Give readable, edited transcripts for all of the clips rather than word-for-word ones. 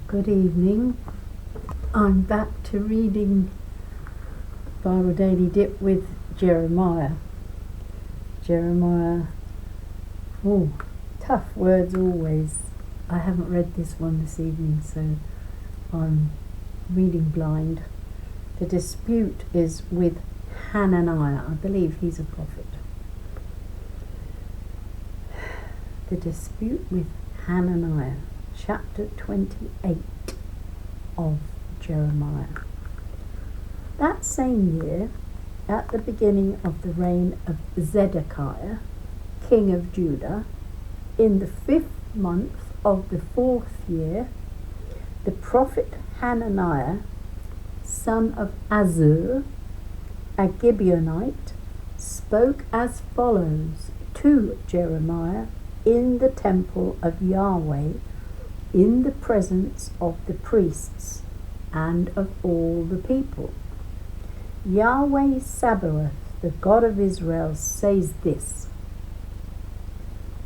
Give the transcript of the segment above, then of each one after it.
Good evening. I'm back to reading Bible Daily Dip with Jeremiah. Jeremiah, tough words always. I haven't read this one this evening, so I'm reading blind. The dispute is with Hananiah. I believe he's a prophet. The dispute with Hananiah. Chapter 28 of Jeremiah. That same year, at the beginning of the reign of Zedekiah, king of Judah, in the 5th month of the 4th year, the prophet Hananiah, son of Azur, a Gibeonite, spoke as follows to Jeremiah in the temple of Yahweh, in the presence of the priests and of all the people. Yahweh Sabaoth, the God of Israel, says this: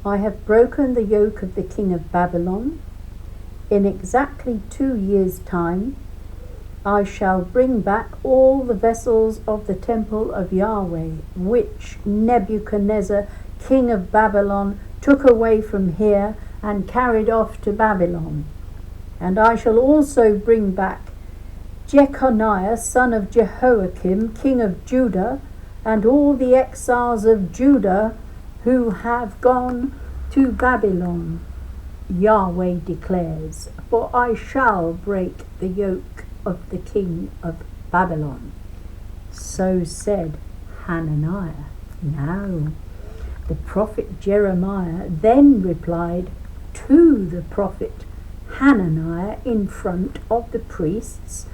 I have broken the yoke of the king of Babylon. In exactly 2 years' time, I shall bring back all the vessels of the temple of Yahweh, which Nebuchadnezzar, king of Babylon, took away from here and carried off to Babylon. And I shall also bring back Jeconiah, son of Jehoiakim, king of Judah, and all the exiles of Judah who have gone to Babylon. Yahweh declares, for I shall break the yoke of the king of Babylon. So said Hananiah. Now, the prophet Jeremiah then replied to the prophet Hananiah in front of the priests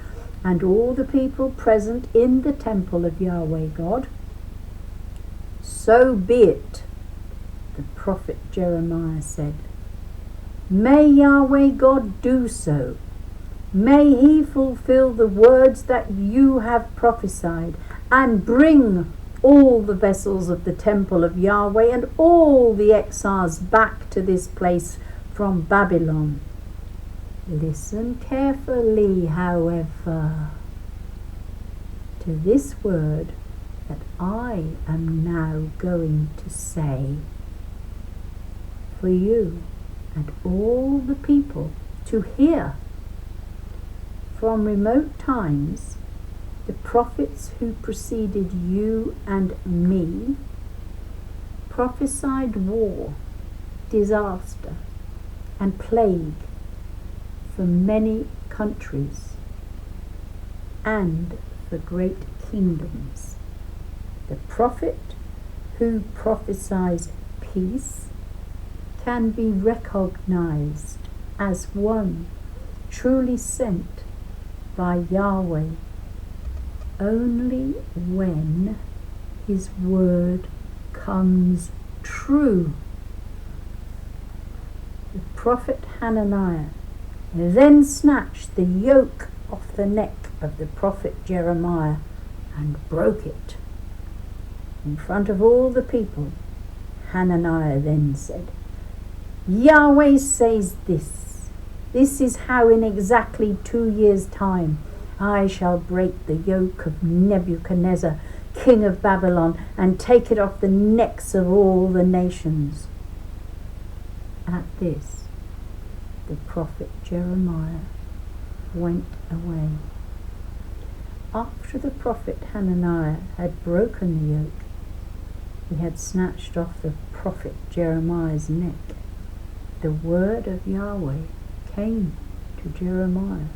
and all the people present in the temple of Yahweh God. So be it, the prophet Jeremiah said. May Yahweh God do so. May he fulfill the words that you have prophesied and bring all the vessels of the temple of Yahweh and all the exiles back to this place from Babylon. Listen carefully, however, to this word that I am now going to say, for you and all the people to hear. From remote times, the prophets who preceded you and me prophesied war, disaster, and plague for many countries and for great kingdoms. The prophet who prophesies peace can be recognized as one truly sent by Yahweh only when his word comes true. The prophet Hananiah then snatched the yoke off the neck of the prophet Jeremiah and broke it. In front of all the people, Hananiah then said, Yahweh says this. This is how in exactly 2 years' time I shall break the yoke of Nebuchadnezzar, king of Babylon, and take it off the necks of all the nations. At this, the prophet Jeremiah went away. After the prophet Hananiah had broken the yoke, he had snatched off the prophet Jeremiah's neck. The word of Yahweh came to Jeremiah.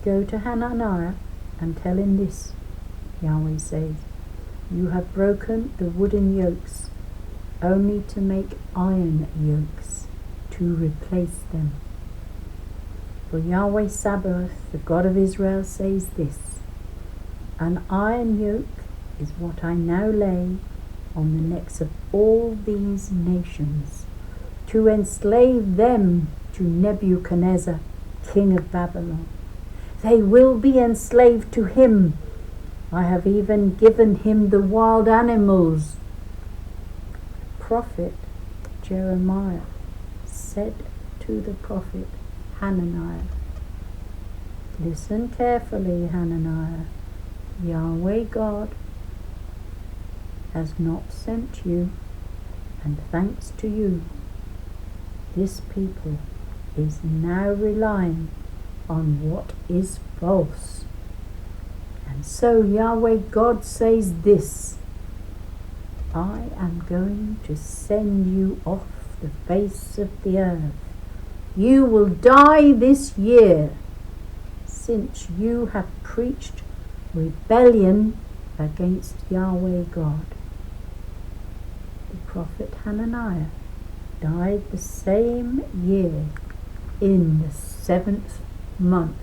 Go to Hananiah and tell him this, Yahweh says. You have broken the wooden yokes, only to make iron yokes to replace them. For Yahweh Sabaoth, the God of Israel, says this: an iron yoke is what I now lay on the necks of all these nations, to enslave them to Nebuchadnezzar, king of Babylon. They will be enslaved to him. I have even given him the wild animals. Prophet Jeremiah said to the prophet Hananiah. Listen carefully, Hananiah. Yahweh God has not sent you, and thanks to you, this people is now relying on what is false. And so Yahweh God says this: I am going to send you off the face of the earth. You will die this year, since you have preached rebellion against Yahweh God. The prophet Hananiah died the same year in the 7th month.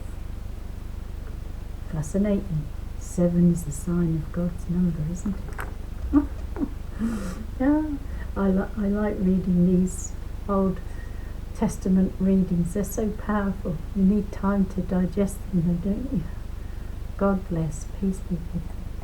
Fascinating. 7 is the sign of God's number, isn't it? Yeah, I like reading these Old Testament readings. They're so powerful. You need time to digest them, though, don't you? God bless. Peace be with you.